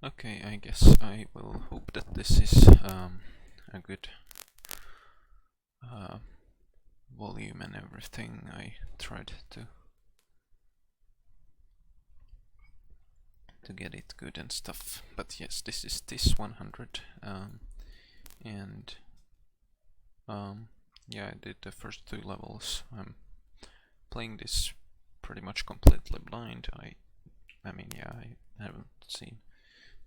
Okay, I guess I will hope that this is a good volume and everything. I tried to get it good and stuff, but yes, this is TIS-100, and yeah, I did the first 2 levels. I'm playing this pretty much completely blind. I mean, yeah, I haven't seen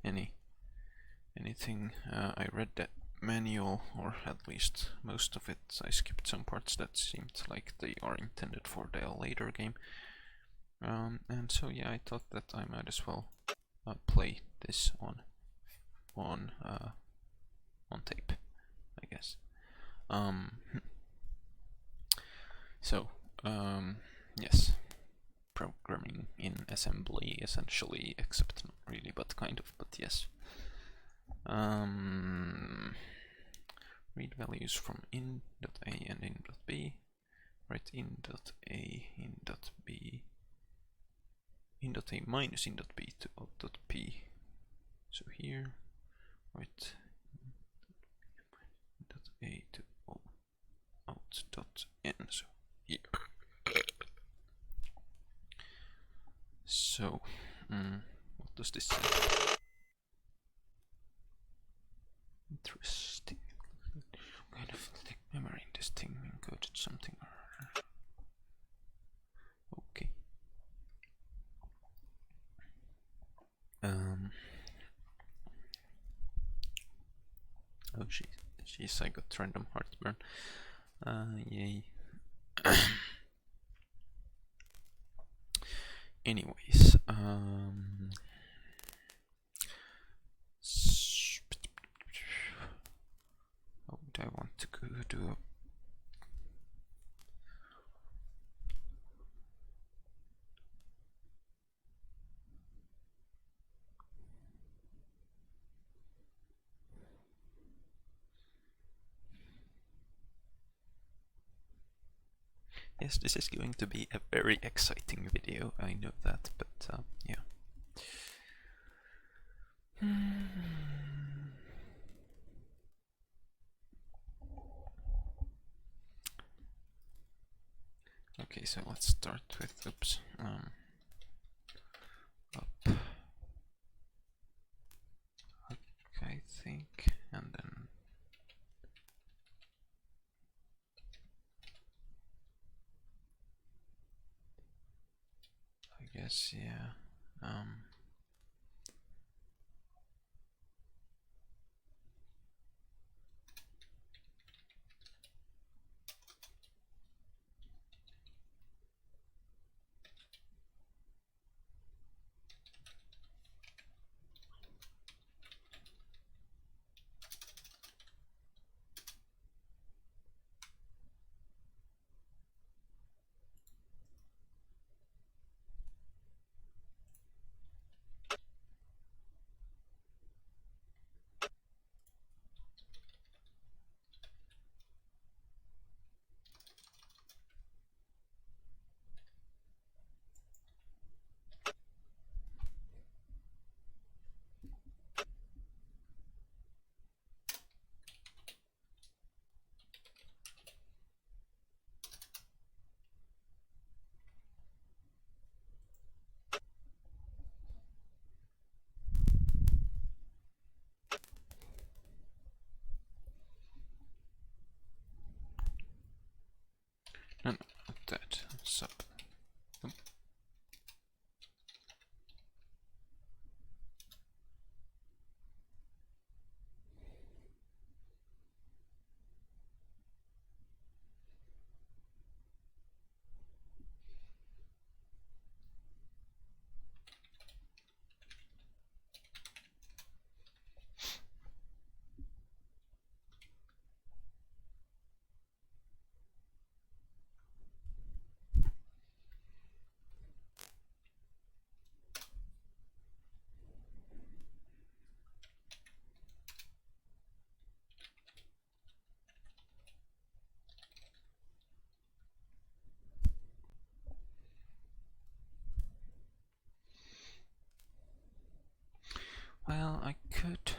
anything. I read that manual, or at least most of it. I skipped some parts that seemed like they are intended for the later game. And so yeah, I thought that I might as well play this on tape, I guess. So yes, programming in assembly essentially, except not really, but kind of, but yes. Read values from in.a and in.b. Write in.a, in.b, in.a minus in.b to out.p. So here, write in.a to out.n. So here. So, what does this say? Interesting. Kind of memory in this thing encoded something. Okay. Oh jeez, I got random heartburn. Yay. Anyways, what would I want to go do? Yes, this is going to be a very exciting video, I know that, but yeah. Okay, so let's start with, oops, up, I think, and then I guess, yeah, no, not that, sub. Nope. Well, I could...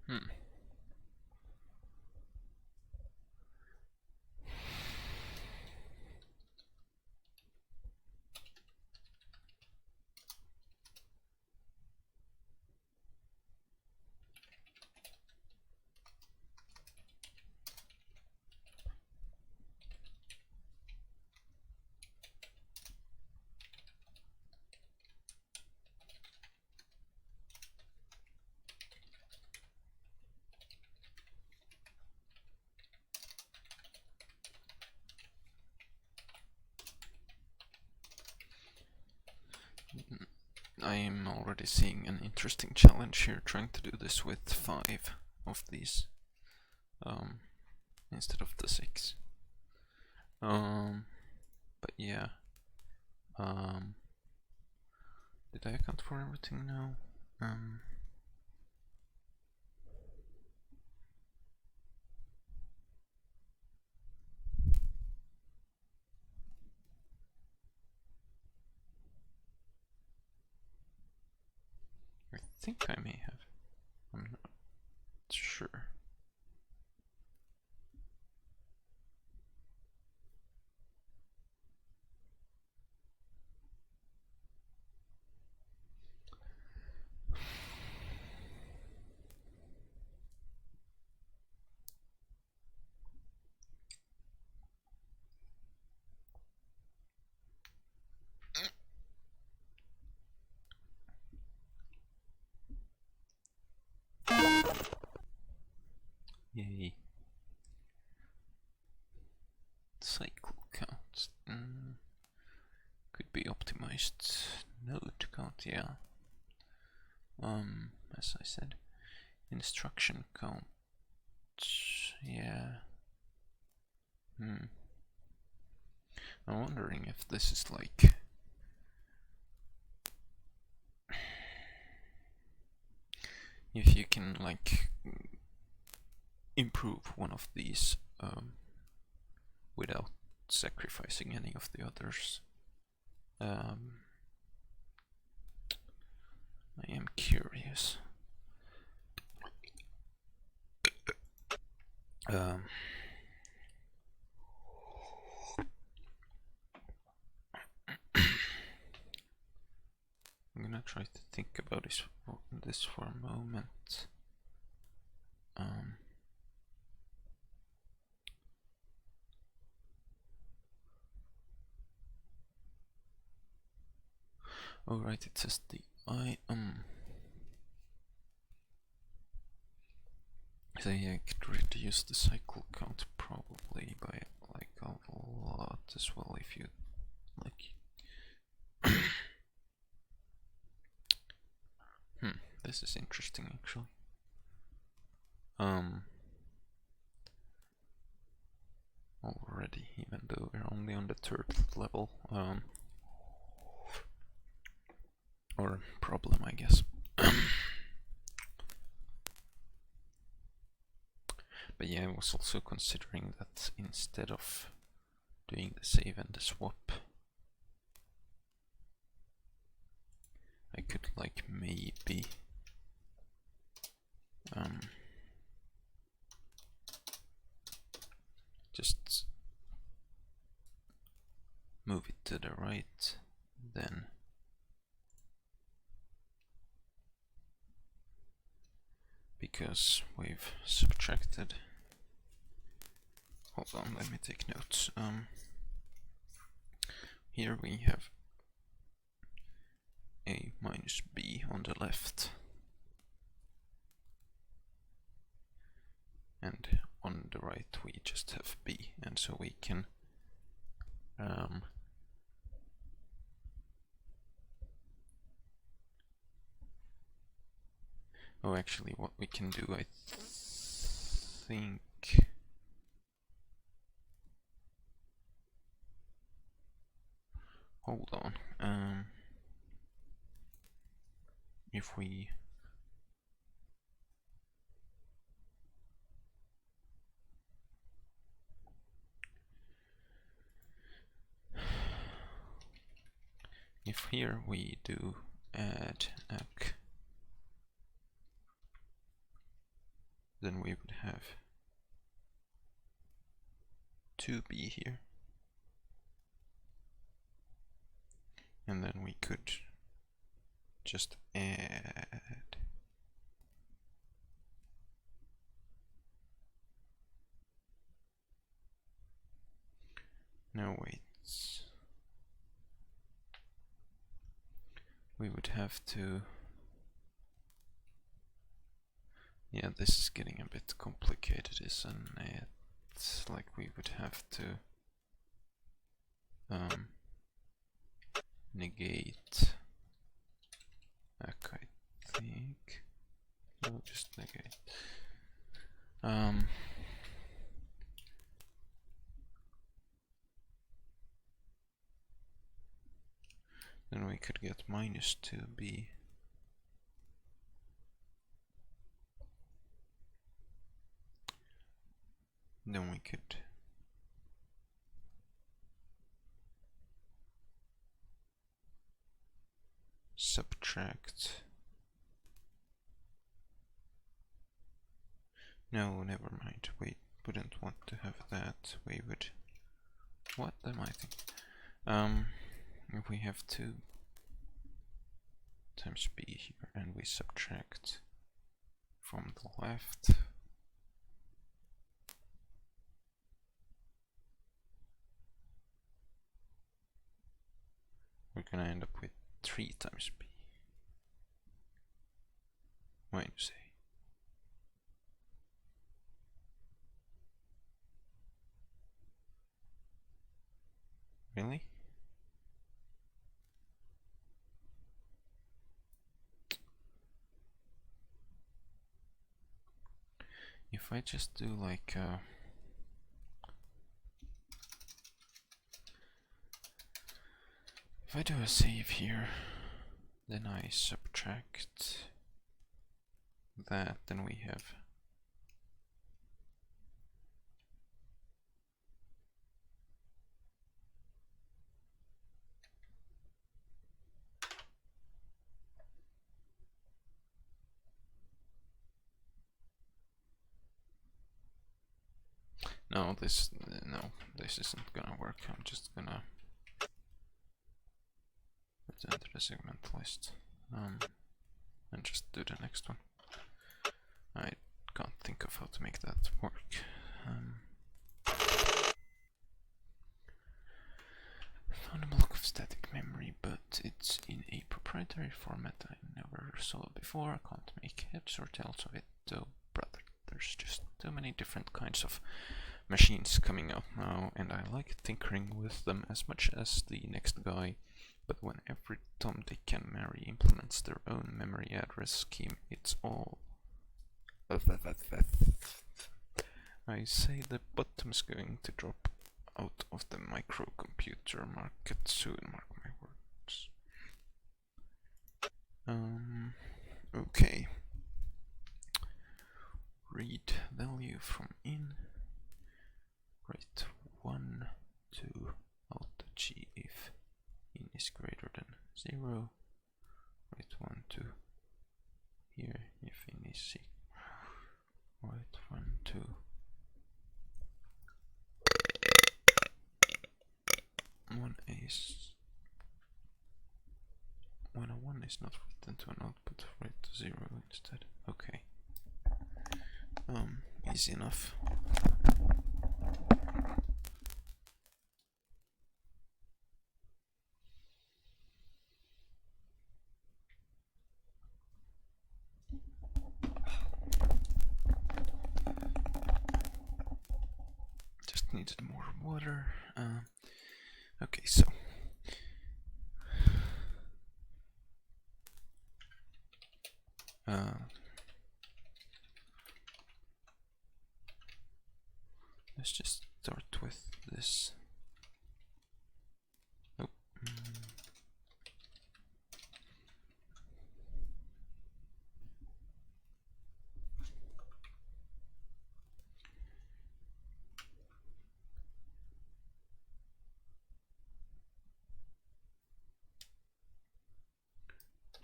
Hmm. I am already seeing an interesting challenge here, trying to do this with 5 of these instead of the 6. But yeah. Did I account for everything now? I think I may have. I'm not sure. Yay. Cycle count. Could be optimized. Node count, yeah. As I said. Instruction count. Yeah. I'm wondering if this is like... if you can like improve one of these without sacrificing any of the others. I am curious. I'm gonna try to think about this for a moment. Alright, it says the so yeah, I could reduce the cycle count probably by like a lot as well if you like. This is interesting actually. Already, even though we're only on the 3rd level, or problem, I guess. But yeah, I was also considering that instead of doing the save and the swap, I could like maybe just move it to the right, then because we've subtracted. Hold on, let me take notes. Here we have a minus b on the left, and on the right we just have b, and so we can oh, actually what we can do, I think, hold on, if we if here we do add ac, then we would have 2b here, and then we could just add no wait, we would have to, yeah, this is getting a bit complicated, isn't it? It's like we would have to negate ac, I think. No, just negate. Then we could get minus 2b. Then we could subtract. No, never mind. We wouldn't want to have that. We would. What am I thinking? If we have 2 times b here and we subtract from the left, we're gonna end up with 3 times b minus a. Really? If I just do like if I do a save here, then I subtract that, then we have no, this isn't gonna work. I'm just gonna put it into the segment list and just do the next one. I can't think of how to make that work. Found a block of static memory, but it's in a proprietary format I never saw before. I can't make heads or tails of it, though, brother. There's just too many different kinds of machines coming out now, and I like tinkering with them as much as the next guy, but when every Tom, Dick and Mary implements their own memory address scheme, it's all... I say the bottom's going to drop out of the microcomputer market soon, mark my words. Okay. Read value from in. Write 1 to alt G if in is greater than 0. Write 1 to here if in is 6. Write 1 to one is when a 1 is not written to an output, write 0 instead. Okay. Easy enough. Just needed more water. Okay, so let's just start with this. Oh.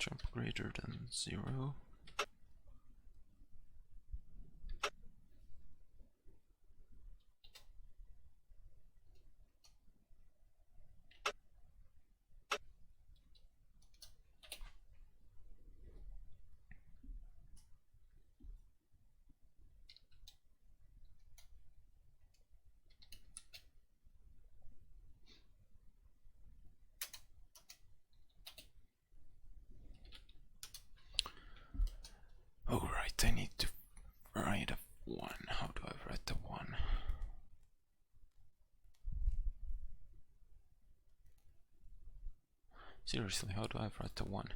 jump greater than 0. Oh right, I need to write a 1. How do I write the 1? Seriously, how do I write the 1?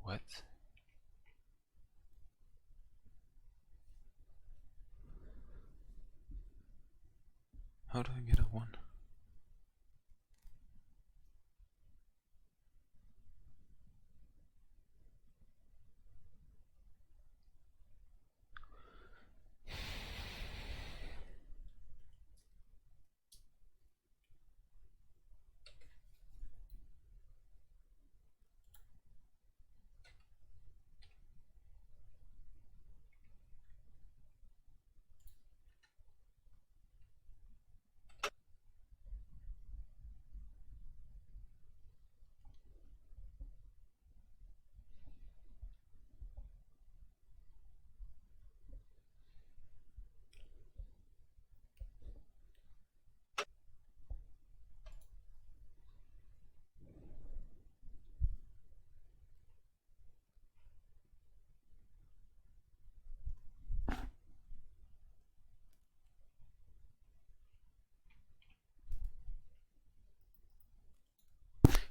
What? How do I get a 1?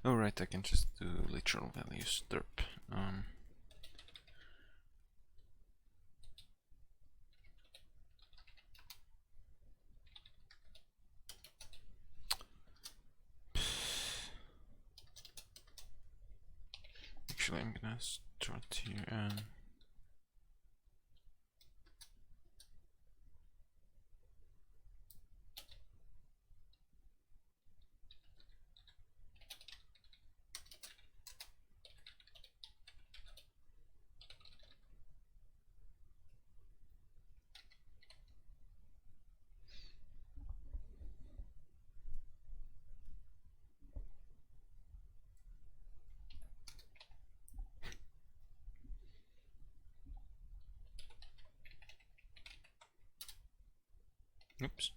Oh right, I can just do literal values, derp. Actually, I'm gonna start here and oops.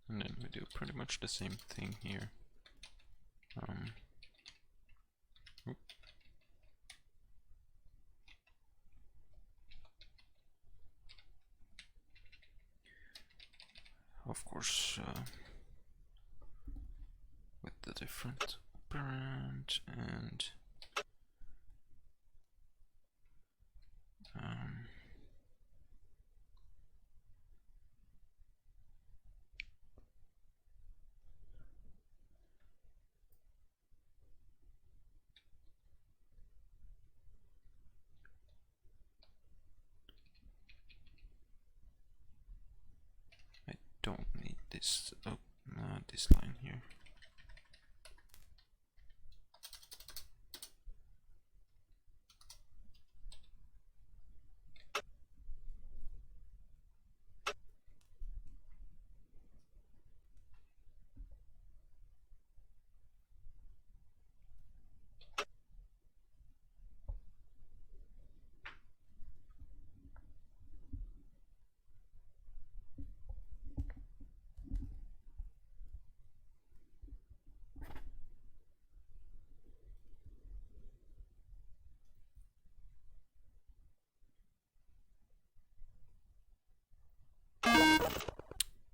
And then we do pretty much the same thing here. Of course, with the different operand and I don't need this. Oh, this line here.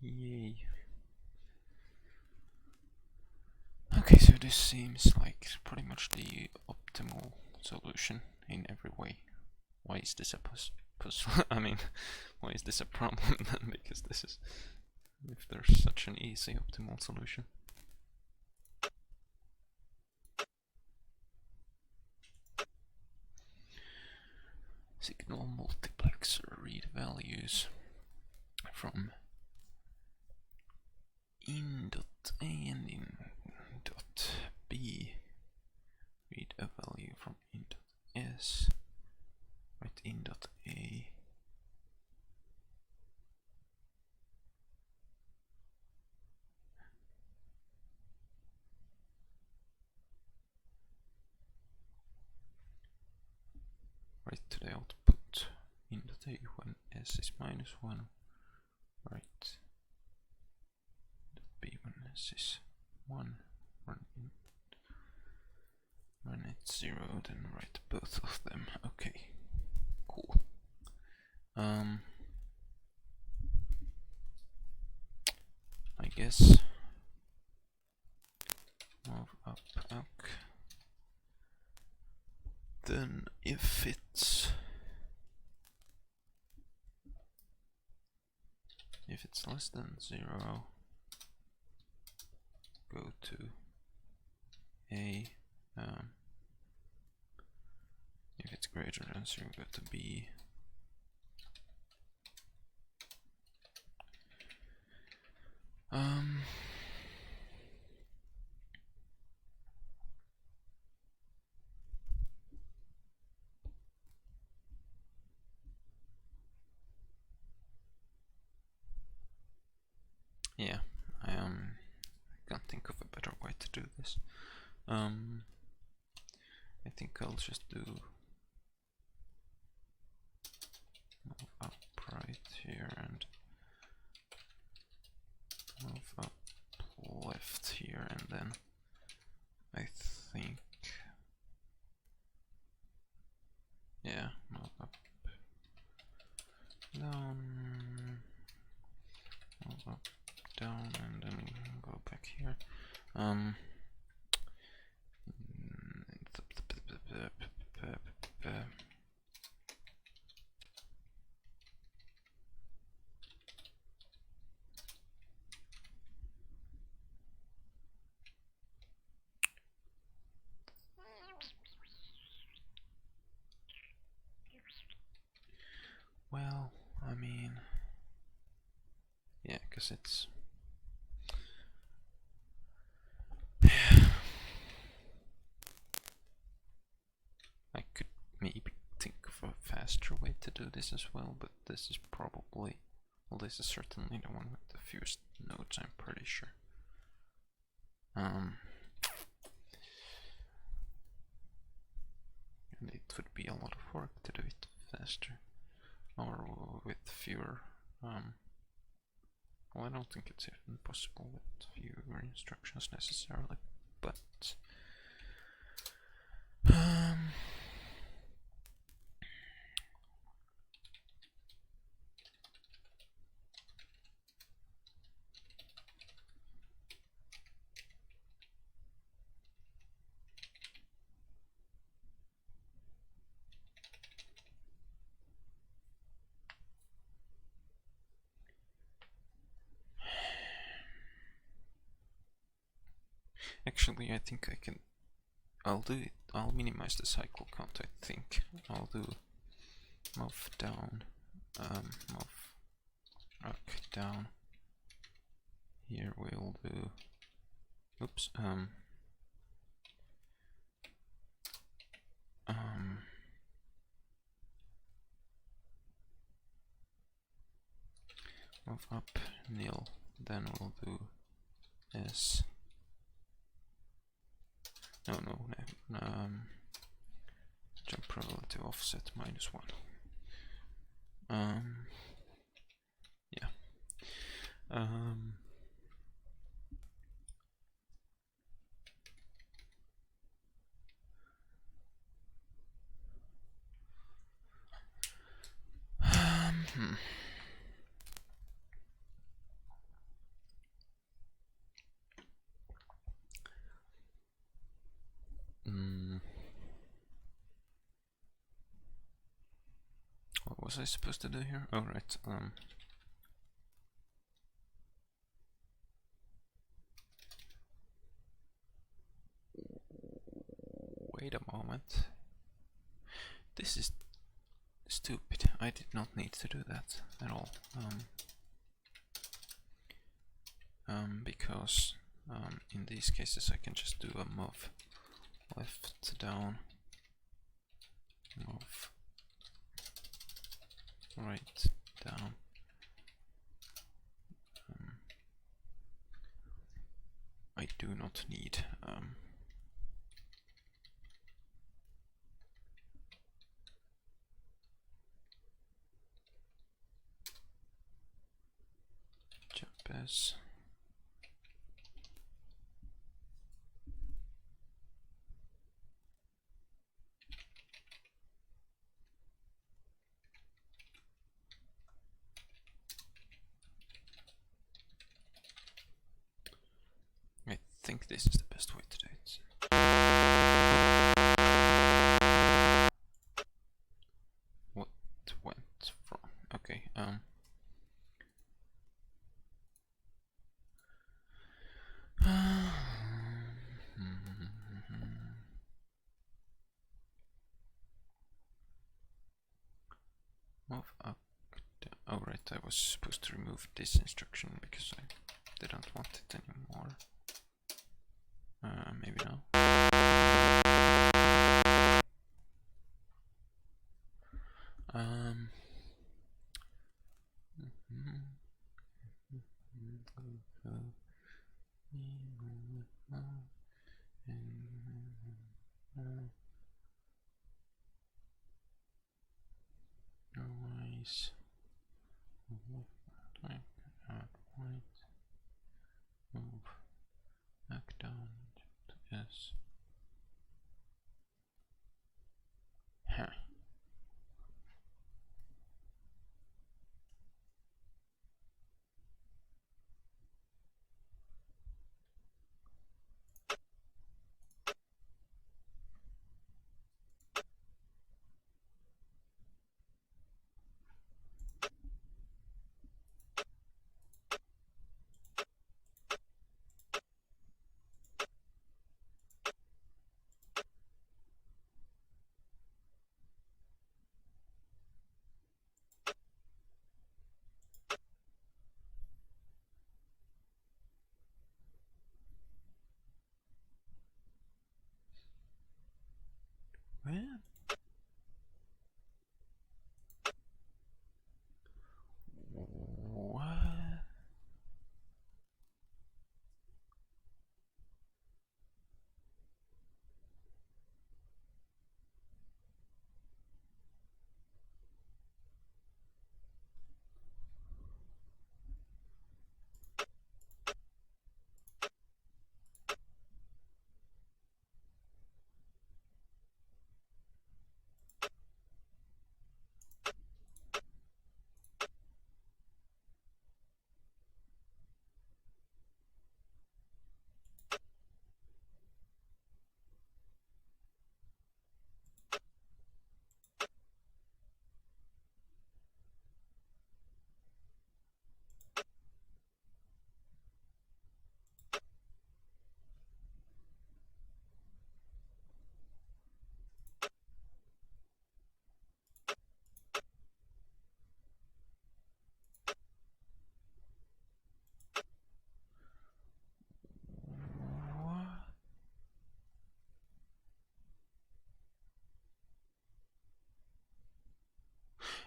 Yay. Okay, so this seems like pretty much the optimal solution in every way. Why is this a I mean, why is this a problem then? Because this is, if there's such an easy optimal solution. Signal multiplexer, read values from in.a and in.b. Read a value from in.s. Write in.a. Write to the output in.a when s is -1. Write b when s is 1. When it's 0, then write both of them. Okay, cool. I guess move up, ok. Then if it's less than 0, go to A. If it's greater than 0, go to B. Yeah, I can't think of a better way to do this. I think I'll just do move up right here and move up left here, and then I think, yeah, move up, down, move up, down, and then go back here. Well, I mean, yeah, because it's I could maybe think of a faster way to do this as well, but this is probably, well, this is certainly the one with the fewest nodes, I'm pretty sure. And it would be a lot of work to do it faster, or with fewer, well, I don't think it's even possible with fewer instructions necessarily, but actually, I think I can. I'll do it. I'll minimize the cycle count. I think I'll do move down, move up, down. Here we'll do. Oops. Move up nil. Then we'll do S. No. Jump probability offset -1. Yeah. was I supposed to do here? Oh, right. Wait a moment. This is stupid. I did not need to do that at all. Because in these cases I can just do a move left down, move right down. I do not need jump as. I think this is the best way to do it. What went wrong? Okay, move up. Oh right, I was supposed to remove this instruction because I didn't want it anymore. Maybe now. Nice. Move back down to S. Huh. Where? What?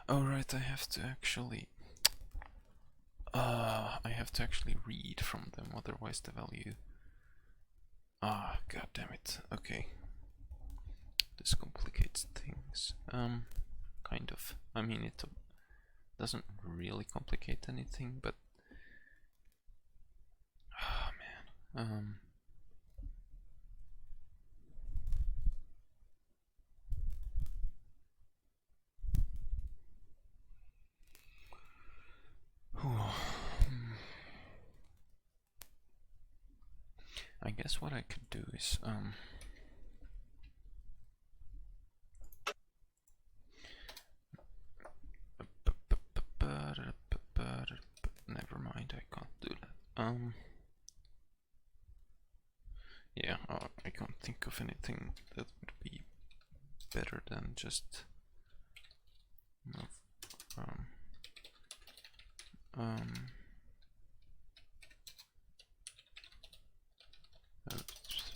Oh right, I have to actually read from them, otherwise the value. Ah, god damn it. Okay. This complicates things. Kind of. I mean, it doesn't really complicate anything, but oh man. I guess what I could do is Yeah, I can't think of anything that would be better than just move. Oops.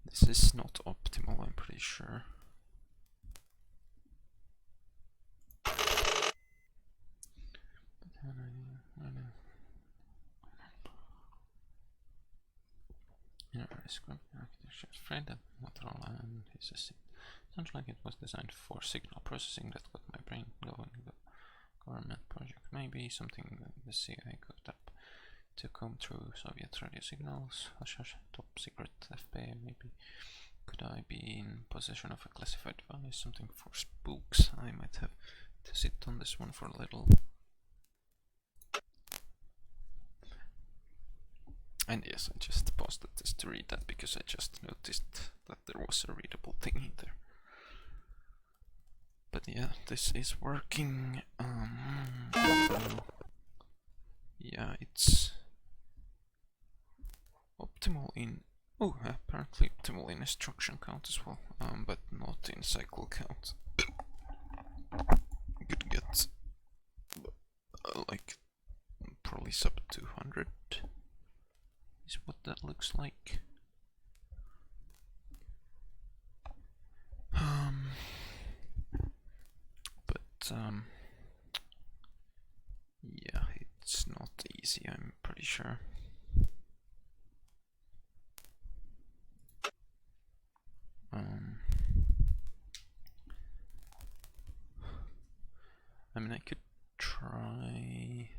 This is not optimal, I'm pretty sure. Architecture's friend and Motorola and his assistant. Sounds like it was designed for signal processing. That got my brain going. The government project, maybe something that the CIA cooked up to comb through Soviet radio signals. Hush hush, top secret FBA, maybe. Could I be in possession of a classified device? Something for spooks? I might have to sit on this one for a little. And yes, I just paused this to read that because I just noticed that there was a readable thing in there. But yeah, this is working. Yeah, it's optimal in... Oh, apparently optimal in instruction count as well, but not in cycle count. You could get like probably sub 200 is what that looks like. Yeah, it's not easy, I'm pretty sure. I mean, I could try...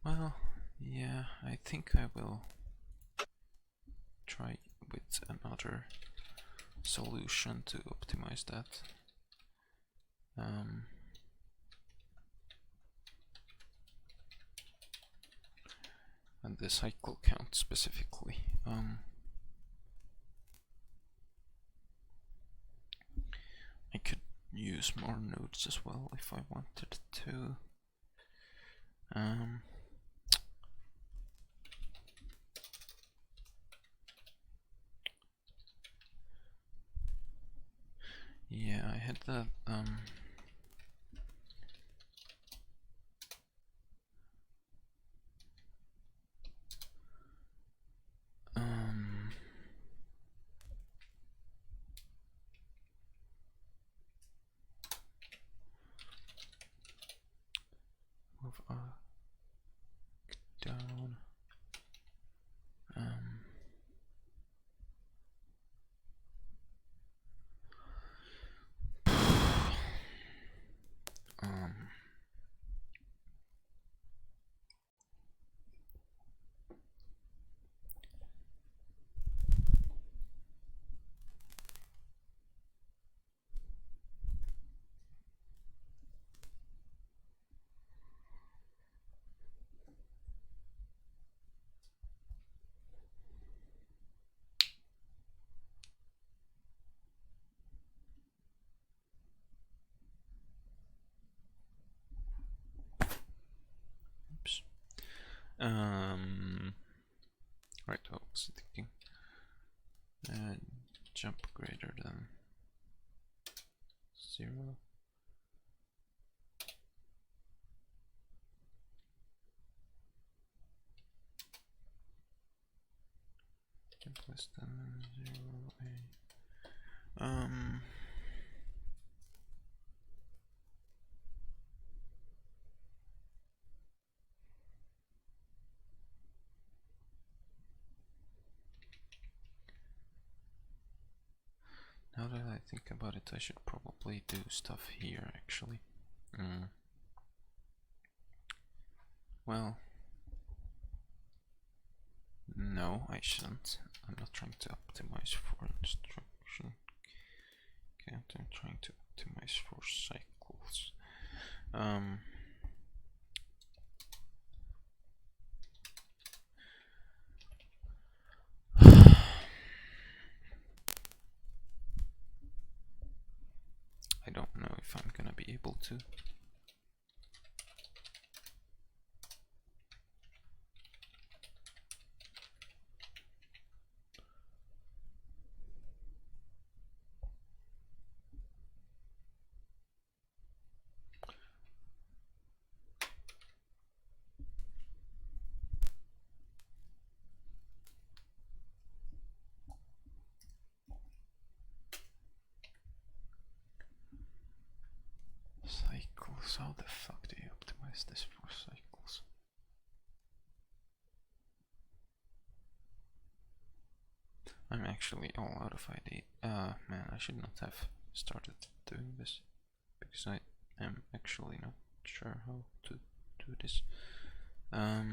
Well, yeah, I think I will try with another solution to optimize that. And the cycle count specifically. I could use more nodes as well if I wanted to. Yeah, I had that. Move up, down. Oops. Right, I was thinking jump greater than 0. Jump less than 0. Now that I think about it, I should probably do stuff here actually. Well, no, I shouldn't. I'm not trying to optimize for instruction count, I'm trying to optimize for cycles. I don't know if I'm gonna be able to. Cycles, how the fuck do you optimize this for cycles? I'm actually all out of idea. Man, I should not have started doing this, because I am actually not sure how to do this. I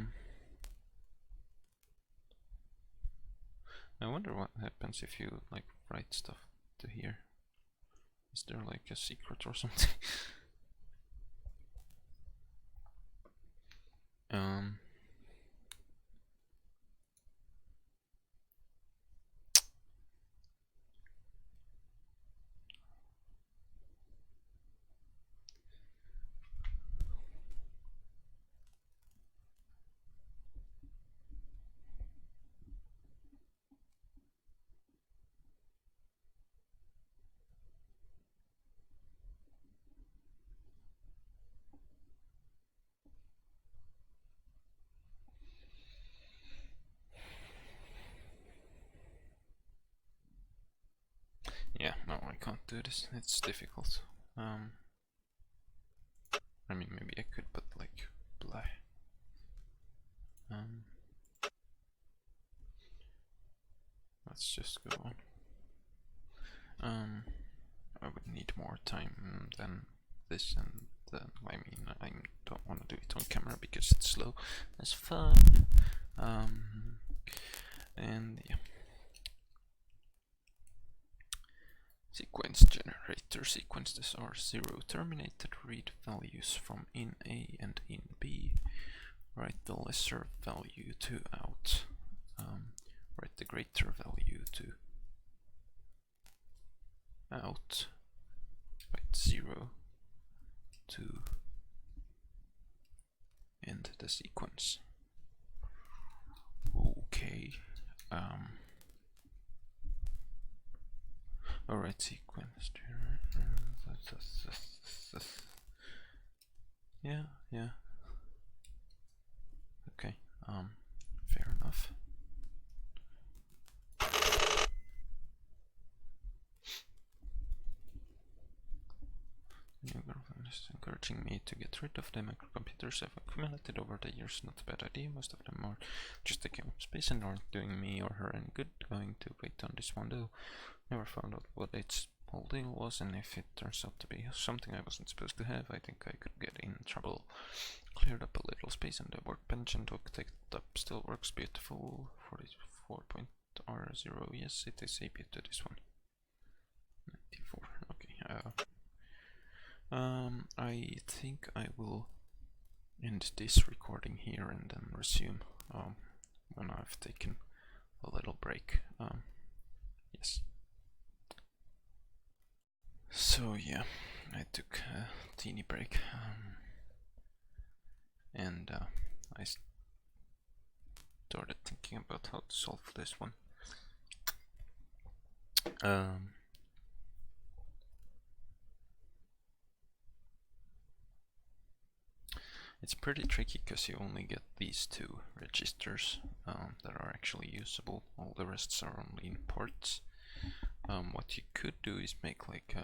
wonder what happens if you like write stuff to here. Is there like a secret or something? Yeah, no, I can't do this. It's difficult. I mean, maybe I could, but like, blah. Let's just go on. I would need more time than this, and then, I mean, I don't want to do it on camera because it's slow as fuck. And yeah. Sequence generator sequences are zero terminated. Read values from in A and in B. Write the lesser value to out. Write the greater value to out. Write 0 to end the sequence. Okay. Alright, sequence. Yeah. Okay, fair enough. New girlfriend is encouraging me to get rid of the microcomputers I've accumulated over the years. Not a bad idea. Most of them are just taking up space and aren't doing me or her any good. Going to wait on this one though. Never found out what its whole deal was, and if it turns out to be something I wasn't supposed to have, I think I could get in trouble. Cleared up a little space on the workbench and hooked it up. Still works beautiful. 44.R0. Yes, it is a bit to this one. 94. Okay. I think I will end this recording here and then resume when I've taken a little break. Yes. So yeah, I took a teeny break, and I started thinking about how to solve this one. It's pretty tricky because you only get these two registers that are actually usable. All the rest are only in ports. What you could do is make like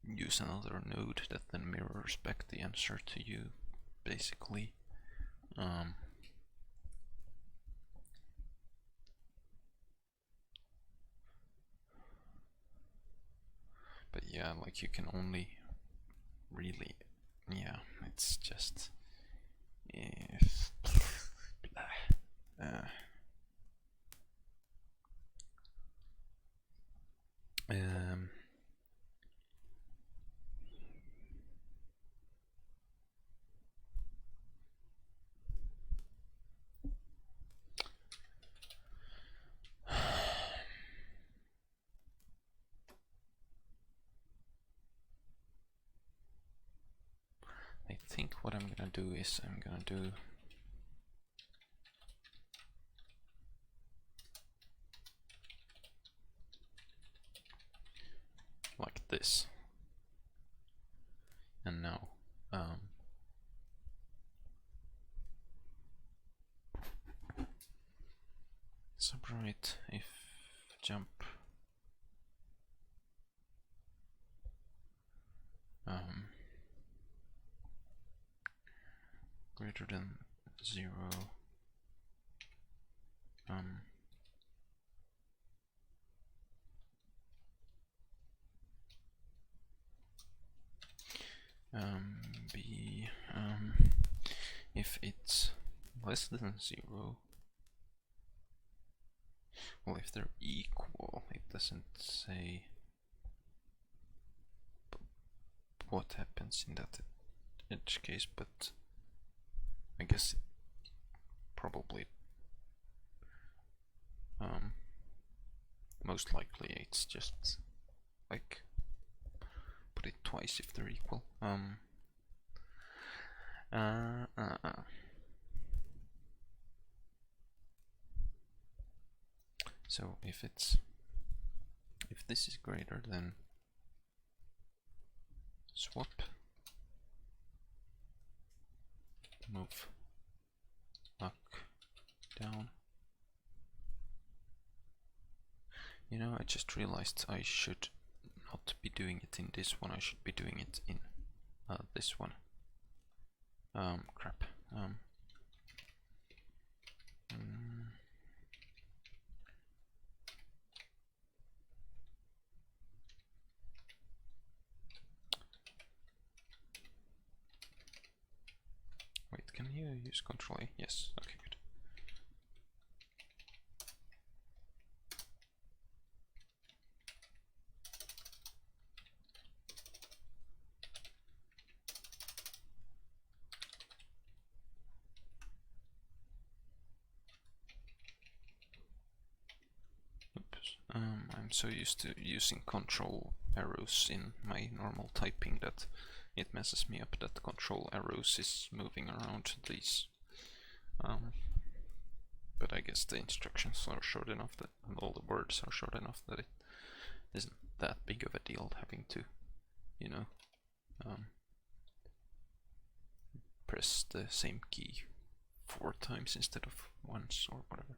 use another node that then mirrors back the answer to you, basically. But yeah, like you can only really, yeah, it's just if I think what I'm gonna do is I'm gonna do like this. And now subwrite if jump greater than 0 b if it's less than 0, well, if they're equal, it doesn't say what happens in that edge case, but I guess probably most likely it's just like put it twice if they're equal. So if this is greater than swap, move up, down. You know, I just realized I should not be doing it in this one, I should be doing it in this one. Crap. Wait, can you use Control A? Yes, okay, good. Oops. I'm so used to using control arrows in my normal typing that it messes me up that control arrows is moving around these. But I guess the instructions are short enough that, and all the words are short enough that it isn't that big of a deal having to, you know, press the same key 4 times instead of once or whatever.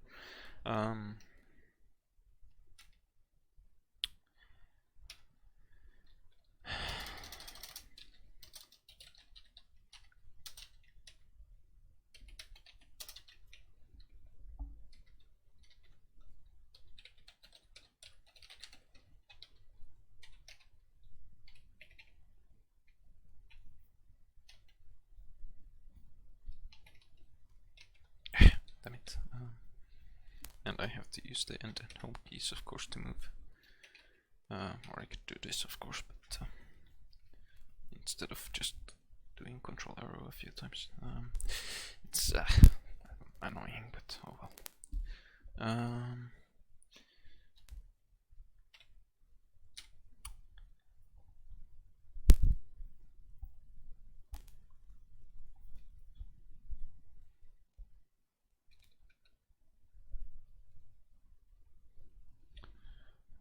Damn it. And I have to use the end and home keys, of course, to move. Or I could do this, of course, but instead of just doing control arrow a few times. It's annoying, but oh well.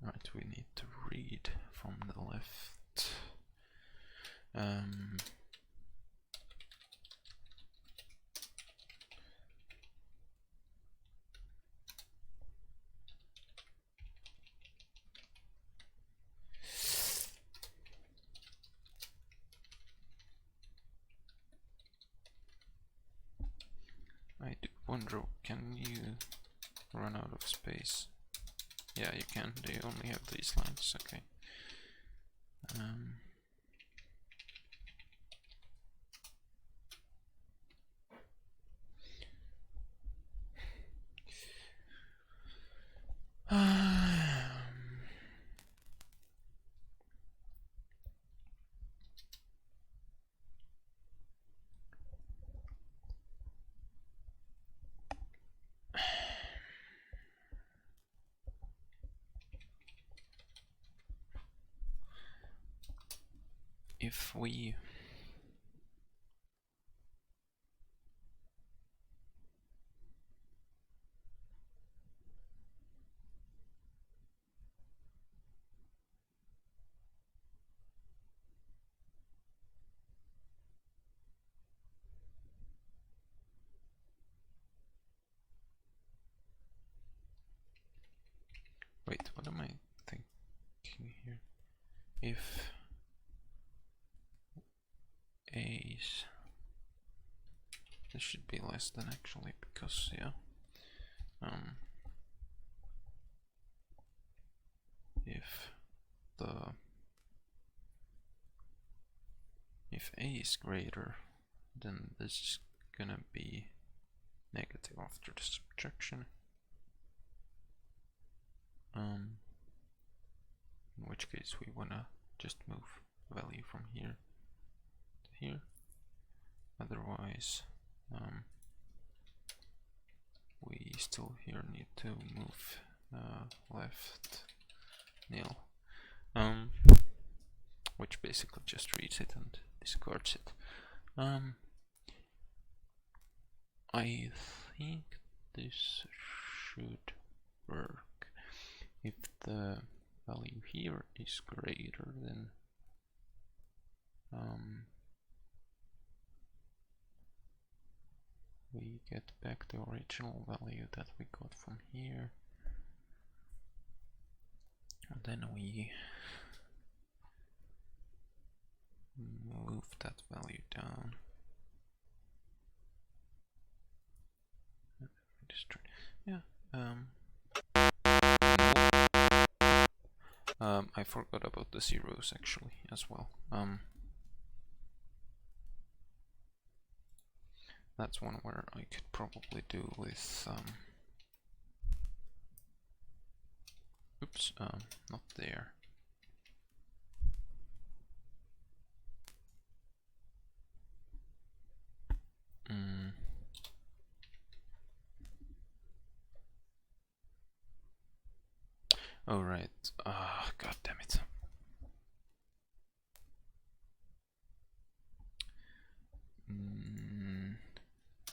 Right, we need to read from the left. I do wonder, can you run out of space? Yeah, you can. They only have these lines. Okay. If we Wait, what am I thinking here? If A's, this should be less than actually, because yeah, if A is greater, then this is gonna be negative after the subtraction. In which case we wanna just move value from here to here. Otherwise, we still here need to move left nil, which basically just reads it and discards it. I think this should work if the value here is greater than we get back the original value that we got from here, and then we move that value down. Yeah. I forgot about the zeros actually as well. That's one where I could probably do with oops, not there. Oh right. God damn it.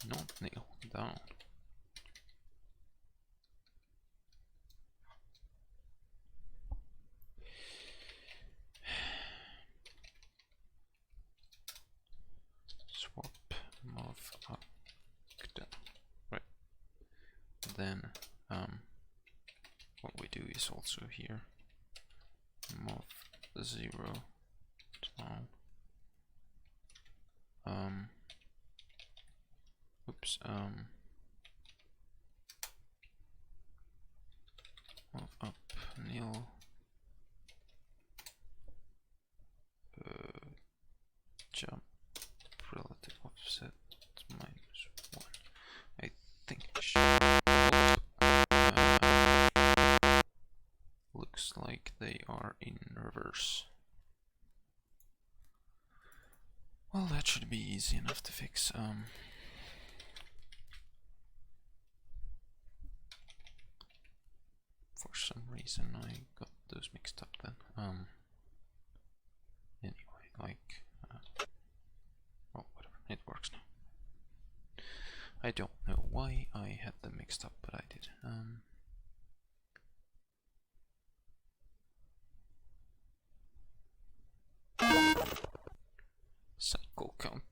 Not nail down. Swap move up down. Right. Then what we do is also here move the 0 down. Oops, move up nil, jump relative offset -1. I think looks like they are in reverse. Well, that should be easy enough to fix. For some reason I got those mixed up then. Anyway, like, well, whatever, it works now. I don't know why I had them mixed up, but I did. Cycle count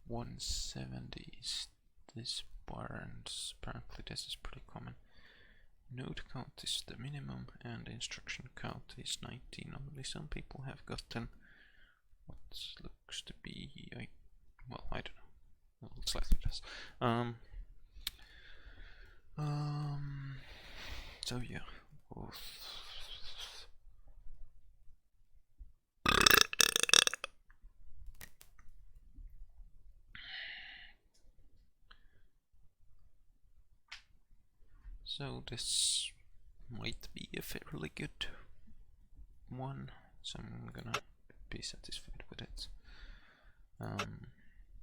170 is this bar, and apparently this is pretty common. Node count is the minimum, and instruction count is 19. Only some people have gotten what looks to be, well, I don't know. Well, slightly less. So yeah, so this might be a fairly good one, so I'm gonna be satisfied with it.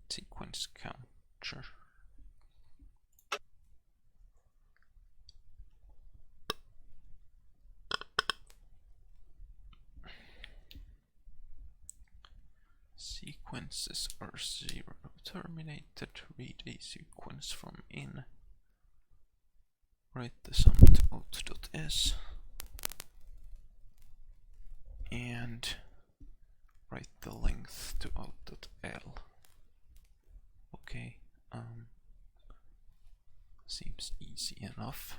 Sequence counter. Sequences are 0 terminated. Read a sequence from in. Write the sum to out.s and write the length to out.l. Okay, seems easy enough.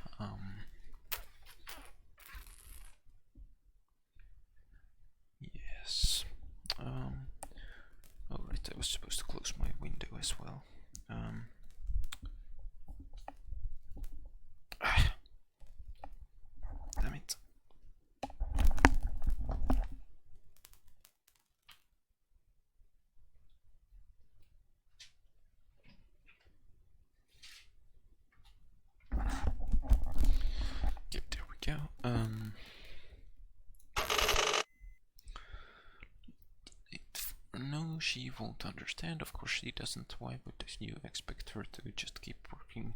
she won't understand. Of course she doesn't. Why would you expect her to just keep working?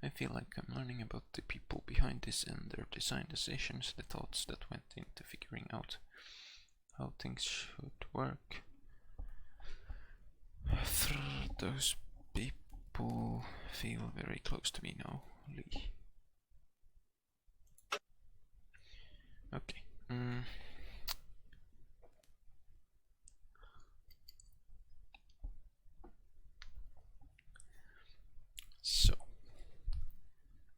I feel like I'm learning about the people behind this and their design decisions, the thoughts that went into figuring out how things should work. Those people feel very close to me now, Lee. Okay. So,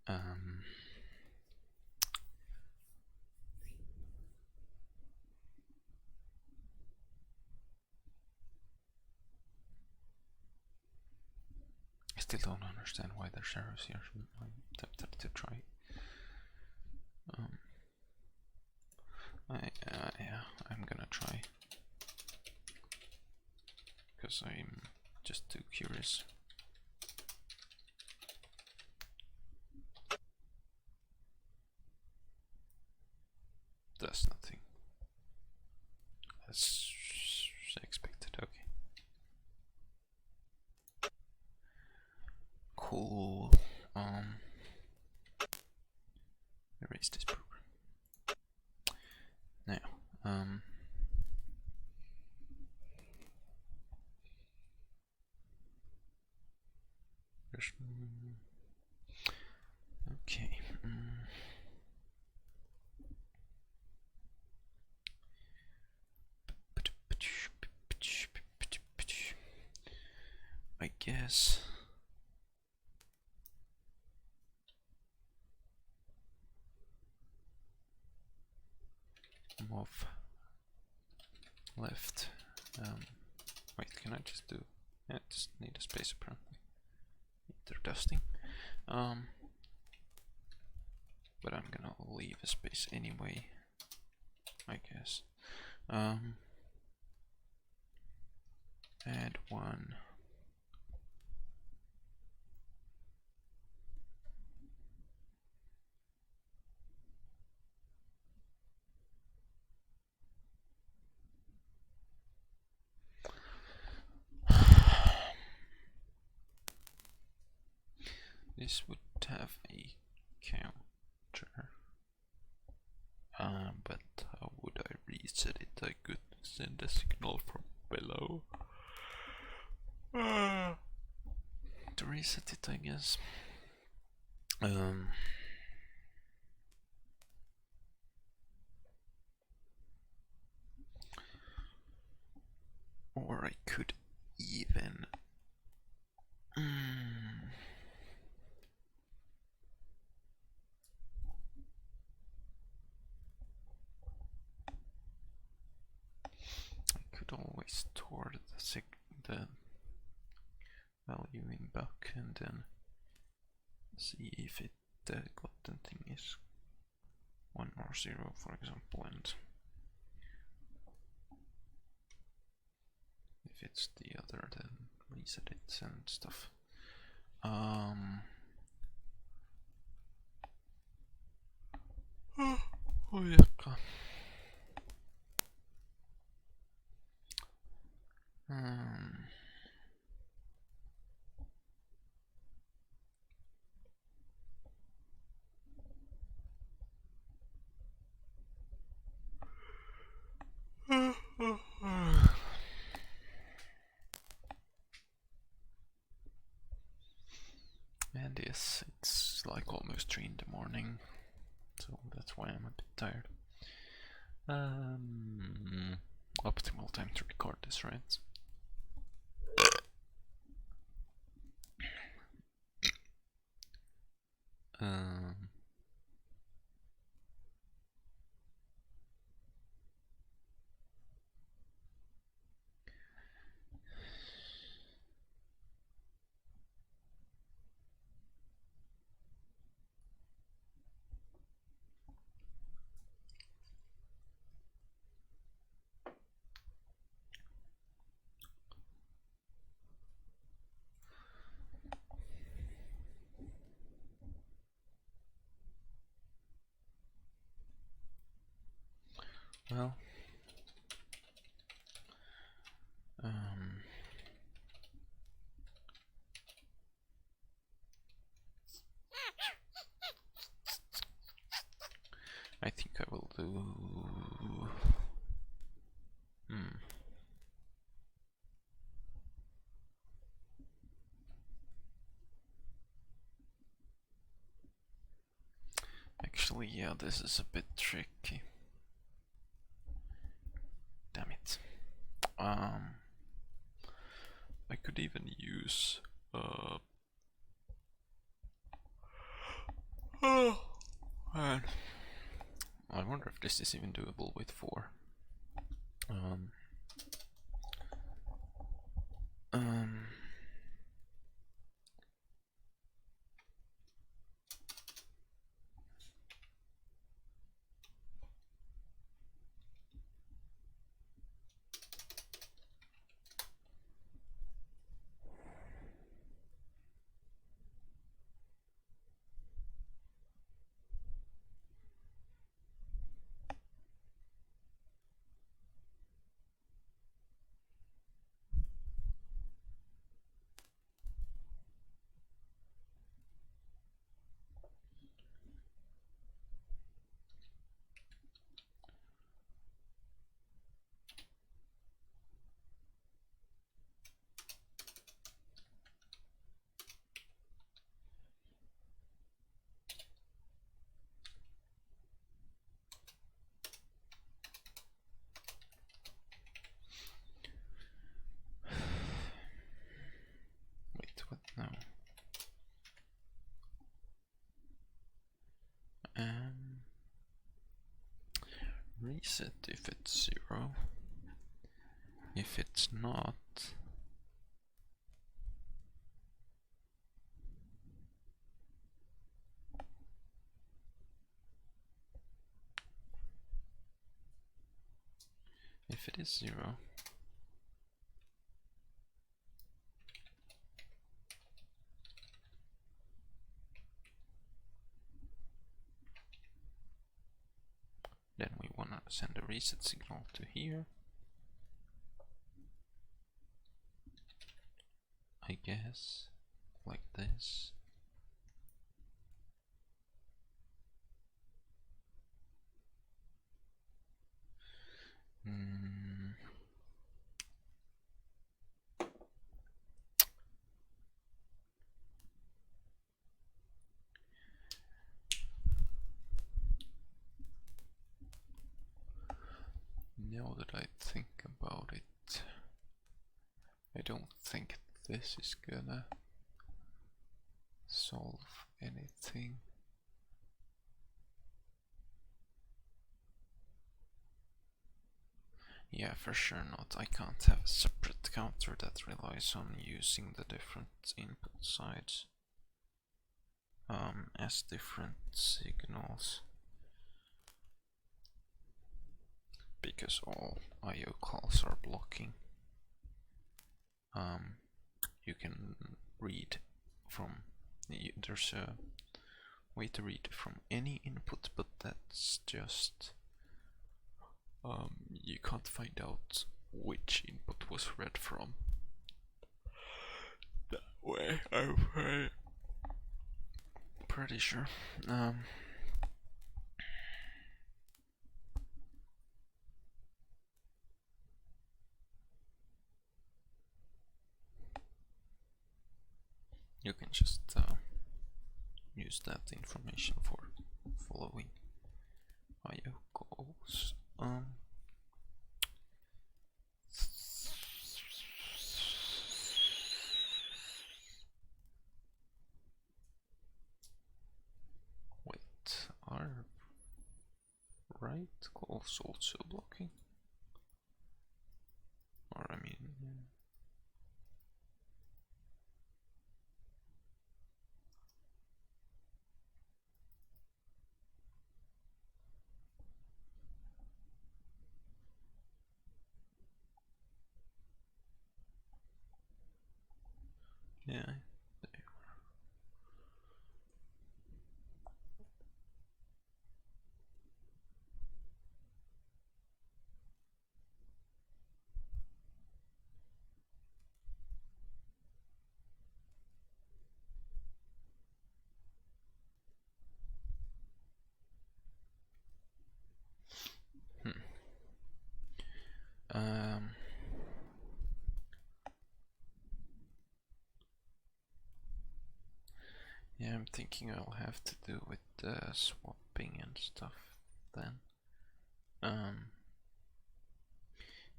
I still don't understand why the sheriff's here. I'm tempted to try. Yeah, I'm gonna try. Because I'm just too curious. Does nothing. As expected, okay. Cool. Erase this program. Now, okay. I guess move left. Wait, can I just do? Yeah, just need a space apparently. They're dusting. But I'm gonna leave a space anyway, I guess. Add one. This would have a counter. But how would I reset it? I could send a signal from below. To reset it, I guess. Or I could even I could always store the value in buck and then see if it the glutton thing is 1 or 0, for example, and if it's the other, then reset it and stuff. Oh yeah. And yes, it's like almost 3 in the morning, so that's why I'm a bit tired. Optimal time to record this, right? Well, I think I will do... Actually, yeah, this is a bit tricky. Damn it. I could even use oh man. I wonder if this is even doable with 4. Wait, what now? Reset if it's 0. If it's not, if it is 0, then we wanna send a reset signal to here. I guess, like this. Now that I think about it, I don't think this is gonna solve anything. Yeah, for sure not. I can't have a separate counter that relies on using the different input sides as different signals, because all IO calls are blocking. You can read from, there's a way to read from any input, but that's just you can't find out which input was read from that way. I'm pretty sure. You can just use that information for following IO calls. Wait, are right calls also blocking? Or I mean, yeah, they are. thinking I'll have to do with swapping and stuff then.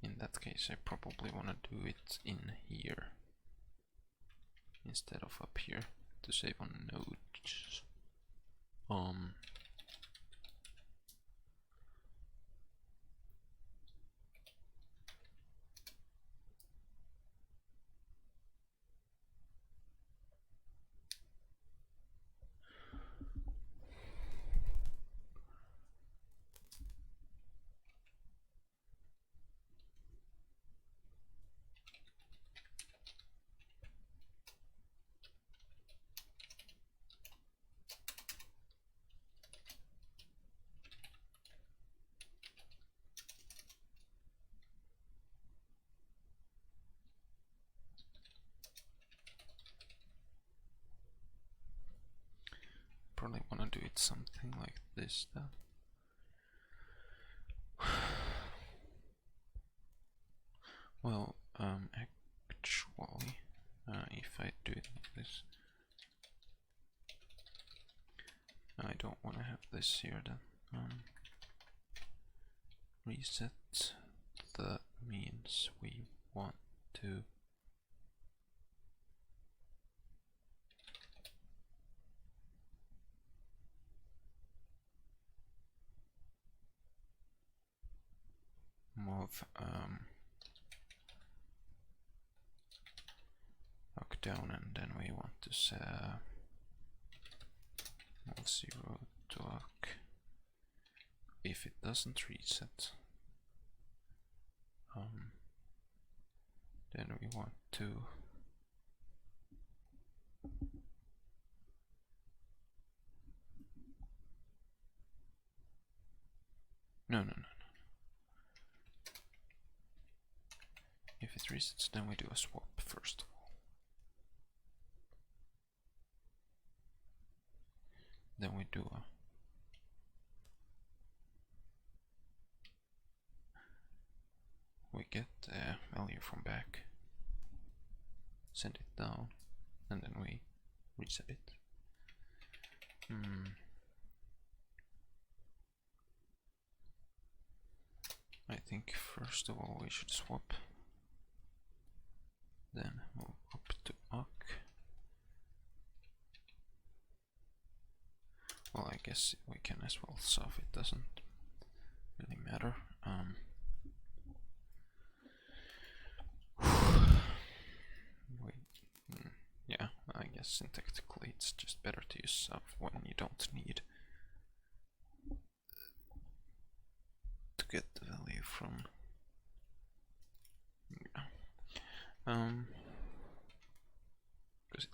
In that case, I probably want to do it in here instead of up here to save on nodes. Probably want to do it something like this then. Well, actually, if I do it like this, I don't want to have this here then. Reset, that means we want to move lock down, and then we want to move 0 to lock. If it doesn't reset, then we want to no. If it resets, then we do a swap first of all. Then we do a we get a value from back, send it down, and then we reset it. I think first of all we should swap, then move up to lock. Well, I guess we can as well solve, it doesn't really matter. Yeah, I guess syntactically it's just better to use sub when you don't need to get the value from. Because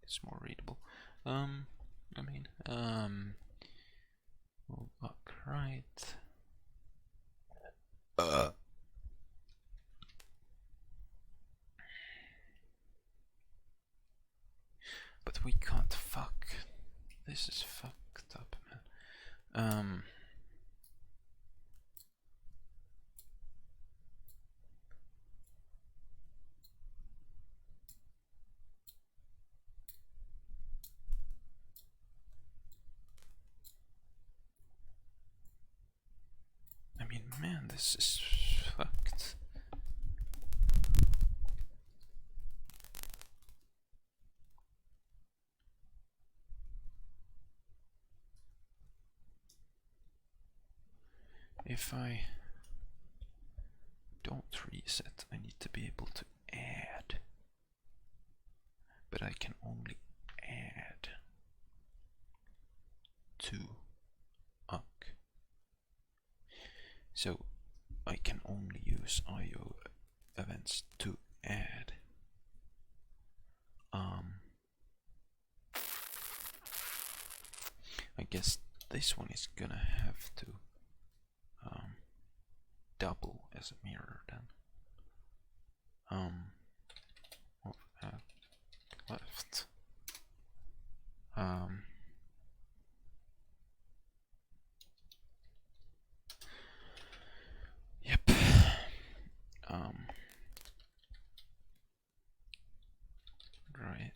it's more readable. We'll lock right. But we can't fuck. This is fucked up, man. I mean, man, this is fucked. If I don't reset, I need to be able to add. But I can only add to UCK. So I can only use IO events to add. I guess this one is gonna have to double as a mirror then. Of left. Yep. Right.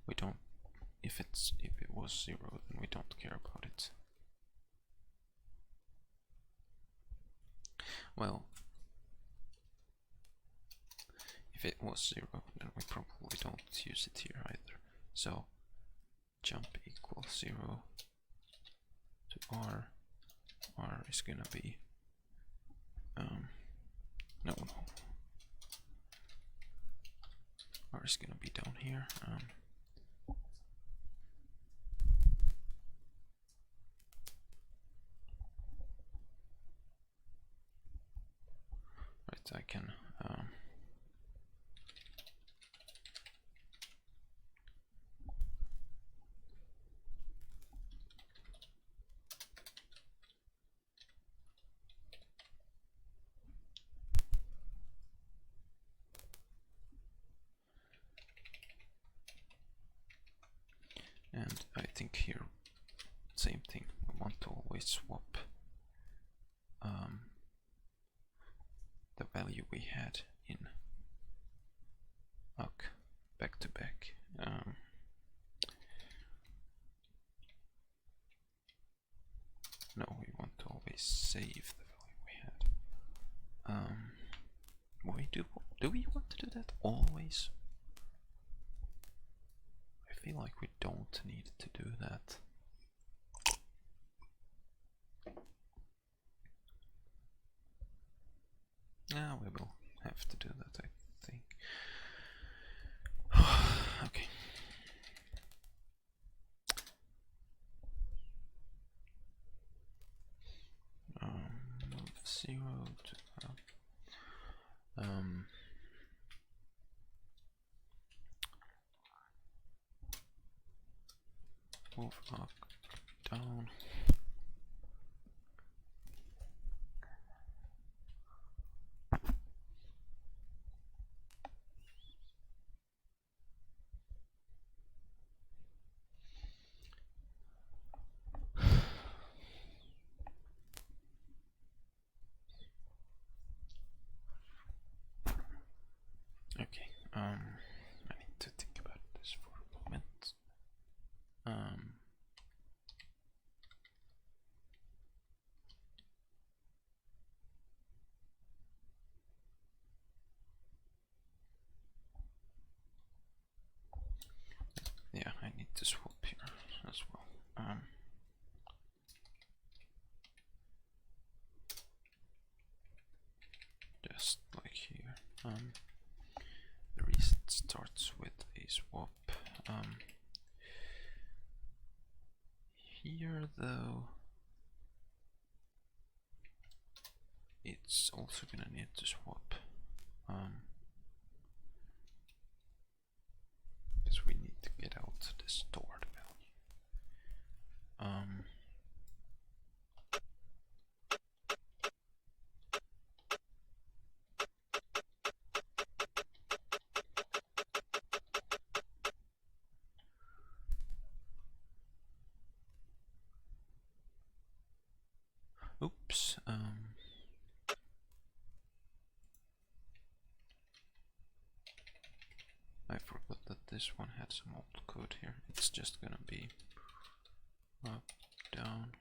we don't, if it was 0, then we don't care about it. Well, if it was 0, then we probably don't use it here either. So jump equals 0 to r. R is gonna be no. R is gonna be down here. Right, I can and I think here, same thing, we want to always swap the value we had in UCK back to back. No, we want to always save the value we had. Do we want to do that always? I feel like we don't need to do that. Yeah, we will have to do that, I think. Okay. Move 0 to move up, down. Okay, I need to think about this for a moment. Yeah, I need to swap here as well. Just like here. The reset starts with a swap. Here though, it's also gonna need to swap. Because we need to get out the stored value. Oops. I forgot that this one had some old code here. It's just gonna be up, down.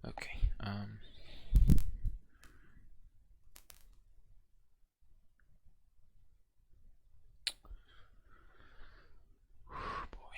Okay. Boy.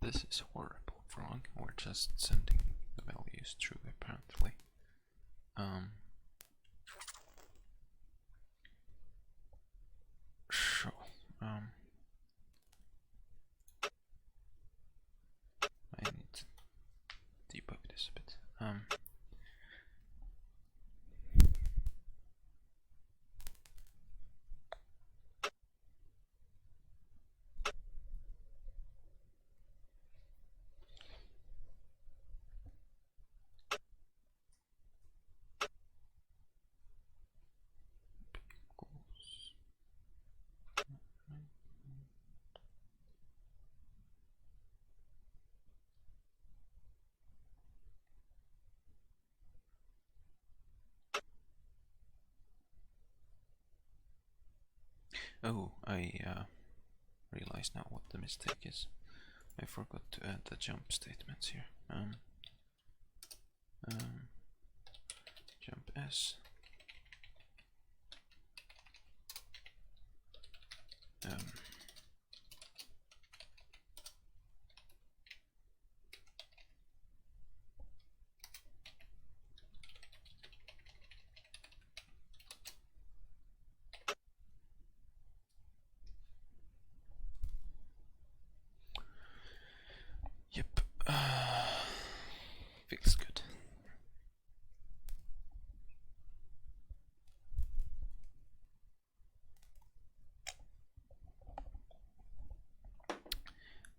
This is horrible, wrong. We're just sending the values through apparently. Oh, I realize now what the mistake is. I forgot to add the jump statements here. Jump S. Yep. Feels good.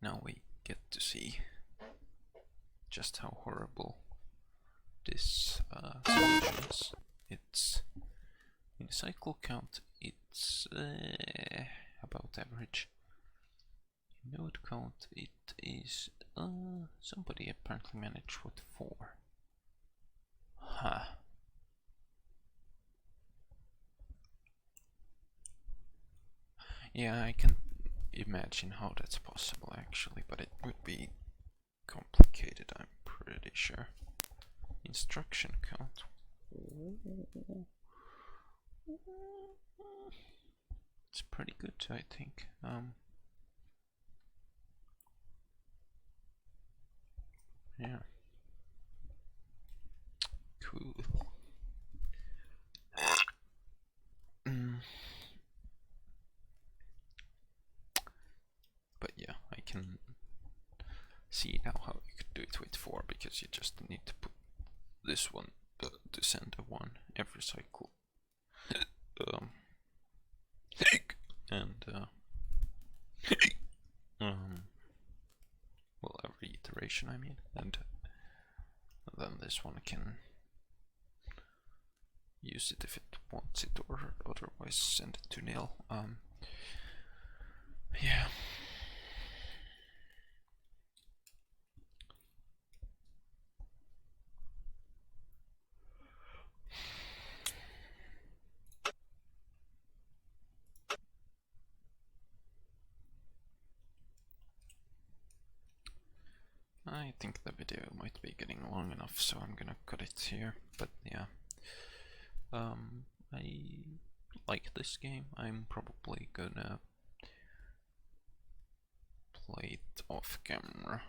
Now we get to see just how horrible this solution is. It's in cycle count, it's about average. In node count, it is somebody apparently managed with 4. Huh. Yeah, I can imagine how that's possible actually, but it would be complicated, I'm pretty sure. Instruction count. It's pretty good, I think. Yeah. Cool. But yeah, I can see now how you could do it with 4, because you just need to put this one to send a 1 every cycle. And well, every iteration, I mean, and then this one can use it if it wants it, or otherwise send it to nil. Yeah. I think the video might be getting long enough, so I'm gonna cut it here. But yeah, I like this game. I'm probably gonna play it off camera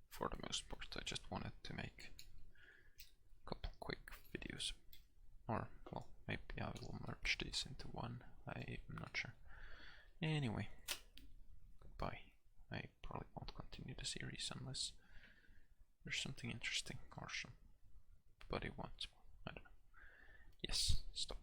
for the most part. I just wanted to make a couple quick videos, or well, maybe I will merge these into one. I'm not sure. Anyway, goodbye. I probably won't continue the series unless there's something interesting or somebody wants. I don't know. Yes, stop.